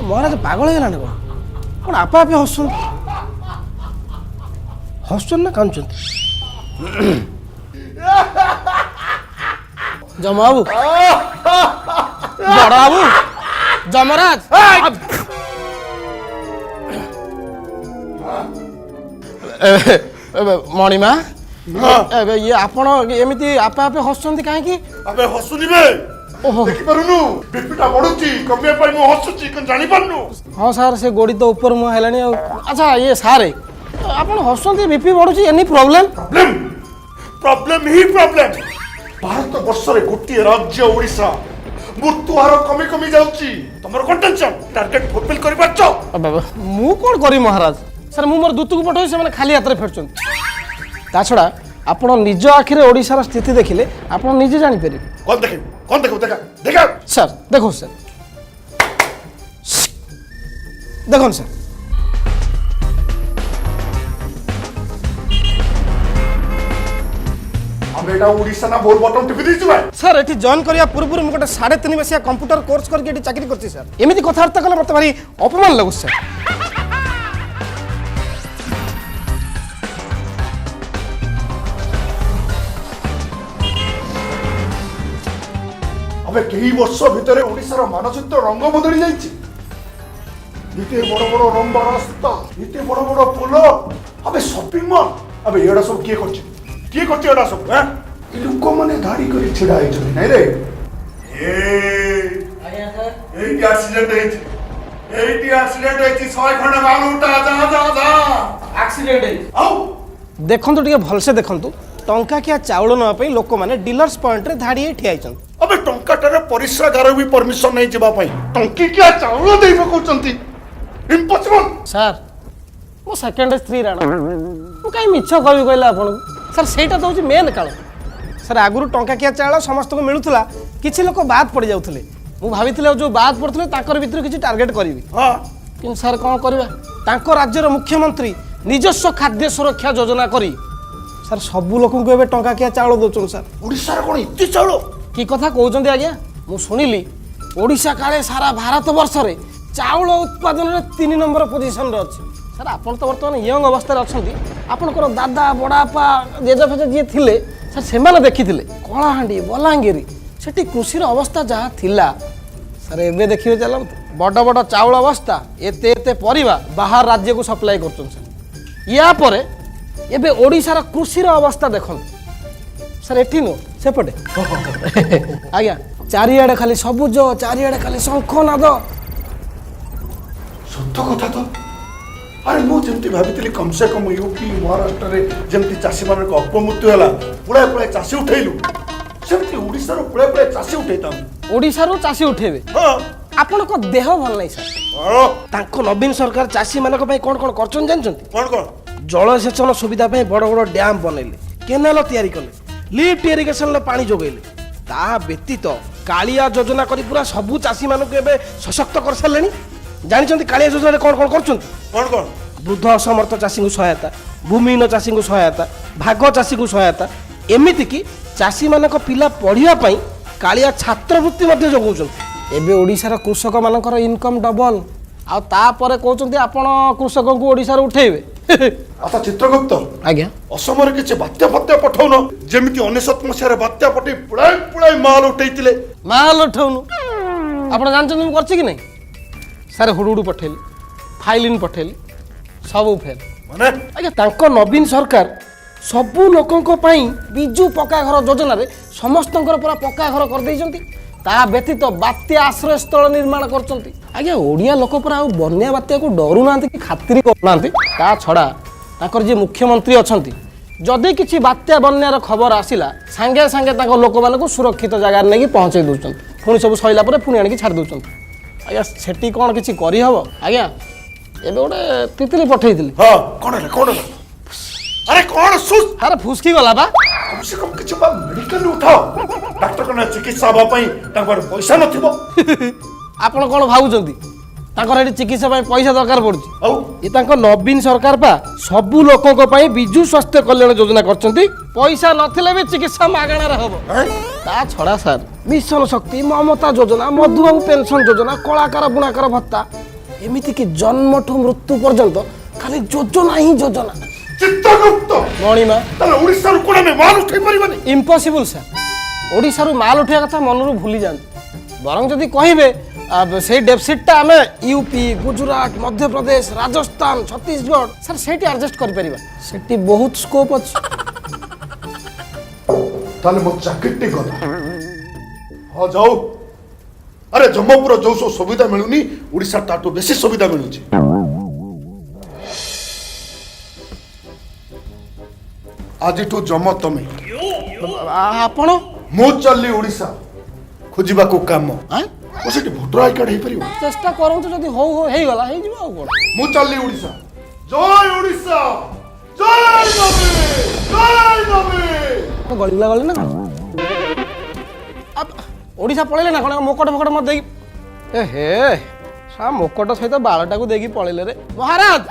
महाराज पागल है कौन कौन आप हसुन ना कांचन जमाबू बड़ा बाबू जमराज मणिमा ये आपण एमती आपे आपे हसुंती काहे अबे हसुनी बे देखि पारुनु बीपीटा बढुची कमिया पाई मु हसुची कन जानि पारनु। हां सर से गोड़ी तो ऊपर मु हेलानी। अच्छा ये सारे आपण हसुंती बीपी बढुची एनी प्रॉब्लम प्रॉब्लम ही प्रॉब्लम। भारत वर्ष रे गोटी राज्य ओडिसा मृत्यु हार कमी कमी जाउची तमर कोन टेंशन टारगेट फुलफिल करि पाछो। मु कोन करी महाराज सर मु मोर दूत को पठोई से माने खाली हाथ रे फेरचन ता छडा आपण निज आखिरे ओडिसा रा स्थिति देखिले आपण निजे जानि पेरि कौन देखो देखा सर देखो सर देखो सर अब एटा ओडिसा ना बोल बटन टिपि दिस भाई सर एठी जॉइन करिया पूर्व मु गोटे 3.5 मसिया कंप्यूटर कोर्स करके एठी चाकरी करछि सर एमिति कथार्थ कले मते भारी अपमान लागु सर। अबे कई वर्ष भितर ओडिसा रो मानचित्र रंग बदली जाइछि। इते बड़ बड़ लंबा रास्ता इते बड़ बड़ पुल अबे शॉपिंग मॉल अबे एडा सब किए करछि एडा सब हैं ई लोक माने गाड़ी करी छिड़ा आइ छथि नै रे ए आया सर एटी एक्सीडेंट हेछि 100 खंड बाल उठा जा एक्सीडेंट है आउ देखंतु टिके भलसे देखंतु टंका किया चाउल न पई लोक माने डीलर्स पॉइंट रे धाड़ी ठिया आइछन। अबे टंकाटारे परिश्रागार भी परमिशन नहीं जीवा पाई टंकी क्या चाउल देई पकोचंती इम्पॉसिबल। सर मो सेकंड 3 राणा मु काई मिछ कहबी कहला आपन सर सेटा तो होची मेन काल सर आगुरु टंका किया चाउल समस्त को मिलुथला किछि लोक बाद पड़ जाउथले मु भाबिथिले जो बाद पड़थले ताकर भीतर किछि टारगेट करबी हां किन सर कोन करबा तांको राज्यर मुख्यमंत्री निजस्व खाद्य सुरक्षा योजना करी सर सबु लोक को एबे टंका किया चाउल दोचन सर ओडिसा रे कोन इत्ती चाउल कि कथा कहउचंदी आज्ञा मु सुनिली ओडिसा काले सारा भारत वर्ष रे चाउल उत्पादन रे 3 नंबर पोजीशन रे अछि सर आपण तो वर्तमान यंग अवस्था रे अछंती आपनकर दादा बडापा जेजा फेजा जे थिले सर सेमाने देखिथिले कलाहांडी बलांगीरी सेठी कृषि रो अवस्था जहा थिला सर एबे देखियो चलम बड़ बड़ चाउल अवस्था एते एते परिबा बाहर राज्य को सप्लाई करछन सर या परे एबे ओडिसा रो कृषि रो अवस्था देखन सर एठी नो सेपटे आज्ञा चारियाडे खाली सबुज चारियाडे खाली शंखनाद सत्य कथा तो अरे मु जेमती भाबितली कम से कम यूपी महाराष्ट्र रे जेमती चासी मानक अपमृत्यु होला पुळे पुळे चासी उठैलु सेमती ओडिसा रो पुळे पुळे चासी उठैताम ओडिसा रो चासी उठेबे हां आपण को देह भल नै सर तांको नवीन सरकार चासी मानक पई कोन कोन करचन जानचंती कोन जलसेचन सुविधा पई बड़ बड़ डैम बनैले केनाल तयारी कले लिफ्ट इरिगेशन ले पानी जोगैले ता व्यतीत कालिया योजना करी पूरा सबु चासी मानक एबे सशक्त कर सरलेनी जानिचंती कालिया योजना कोन कोन करचंती कोन वृद्ध असमर्थ चासी को सहायता भूमिहीन चासी को सहायता भाग चासी को सहायता एमिति की चासी मानक पिला पढ़िया पई कालिया छात्रवृत्ति मध्ये जोगौचंती एबे ओडिसा रा कृषक मानकर इनकम डबल आ ता परे कहउचंती आपण कृषक को ओडिसा रा उठेबे आता चित्रगुप्त आज्ञा असमर किछि बात्या फत्या पठाउन जेमिति 19 मसिया बात्या पठी पुळाई पुळाई माल उठैतिले माल उठौनु आपण जानचन मु करछि कि नै सर हुडुडु पठेली फाइलिन पठेली सब फेल माने आज्ञा तांको नवीन सरकार सबु लोकंको पई बिजू पक्का घर योजना रे समस्तंकर पूरा पक्का घर कर दैचंती ता व्यतीत बात्या आश्रय स्थल निर्माण करचंती आज्ञा ओडिया लोक पर आ बन्या बात्या को डरू नांती कि खातिरी करनांती ता छडा ताकर जे मुख्यमंत्री अछंती जदि किछि बात्या बन्यार खबर आसिला सांगे सांगे ताको लोक मानको सुरक्षित जगह नेकी पहुंचे दोचंती पुनी सब सइला परे पुनी आनिकी छाड़ दोचंती आज्ञा सेठी कोन किछि करि हबो आज्ञा एबे ओडे तितली पठैतिली हां कोन अरे कौन सुस अरे फुसकी गला बा कम से कम किछ बा मेडिकल उठाओ डॉक्टर कने चिकित्सा बा पई ताकर पैसा नथिबो आपण कोन भाबुचंती ତାଙ୍କର ଏଠି ଚିକିତ୍ସା ପାଇଁ ପଇସା ଦରକାର ପଡୁଛି ଆଉ ଏ ତାଙ୍କ ନବୀନ ସରକାର ପା ସବୁ ଲୋକଙ୍କ ପାଇଁ ବିଜୁ ସ୍ୱାସ୍ଥ୍ୟ କଲ୍ୟାଣ ଯୋଜନା କରିଛନ୍ତି ପଇସା ନଥିଲେ ବି ଚିକିତ୍ସା ମାଗଣାରେ ହବ ତା ଛଡା ସାର୍ ମିଶନ ଶକ୍ତି ମମତା ଯୋଜନା ମଧୁବାବୁ ପେନସନ ଯୋଜନା କଳାକାର ବୁଣାକାର ଭତ୍ତା ଏମିତିକି ଜନ୍ମଠୁ ମୃତ୍ୟୁ ପର୍ଯ୍ୟନ୍ତ ଖାଲି ଯୋଜନା ହିଁ ଯୋଜନା ଚିତ୍ତଗୁପ୍ତ ମଣିମା ତାହେଲେ ଓଡ଼ିଶାରୁ କୋଣ ଆମେ ମାଲ ଉଠେଇ ପାରିବାନି ଇମ୍ପସିବୁଲ ସାର୍ ଓଡ଼ିଶାରୁ ମାଲ ଉଠିବା କଥା ମନରୁ ଭୁଲି ଯାଆନ୍ତୁ ବରଂ ଯଦି କହିବେ ସେଇ ଡେଫିସିଟ୍ଟା ଆମେ ୟୁପି ଗୁଜୁରାଟ ମଧ୍ୟପ୍ରଦେଶ ରାଜସ୍ଥାନ ଛତିଶଗଡ଼ ସାର୍ ସେଇଠି ଆଡଜଷ୍ଟ କରିପାରିବା ସେଠି ବହୁତ ସ୍କୋପ୍ ଅଛି ତାହେଲେ ମୋ ଚାକିରିଟି ଗଲା ହଁ ଯାଉ ଆରେ ଜମ୍ମପୁର ଯୋଉ ସବୁ ସୁବିଧା ମିଳୁନି ଓଡ଼ିଶାର ତାଠୁ ବେଶୀ ସୁବିଧା ମିଳୁଛି ଆଜିଠୁ ଜମ ତମେ ଆପଣ ମୁଁ ଚାଲିଲି ଓଡ଼ିଶା ଖୋଜିବାକୁ କାମ ଓ ସେଠି ଭୋଟର ଆଇ କାର୍ଡ ହେଇପାରିବ ଚେଷ୍ଟା କରନ୍ତୁ ଯଦି ହଉ ହଉ ହେଇଗଲା ହେଇଯିବ ଆଉ କ'ଣ ମୁଁ ଚାଲିଲି ଓଡ଼ିଶା ଜୟ ଓଡ଼ିଶା ଜୟ ନବୀନ ଗଳିଲା ଗଳି ନା କ'ଣ ଓଡ଼ିଶା ପଳେଇଲେ ନା କ'ଣ ମୋକଟ ଫୋକଟ ମତେ ଦେଇକି ଏ ହେ ସା ମୋକଟ ସହିତ ବାଳଟାକୁ ଦେଇକି ପଳେଇଲେ ରେ ମହାରାଜ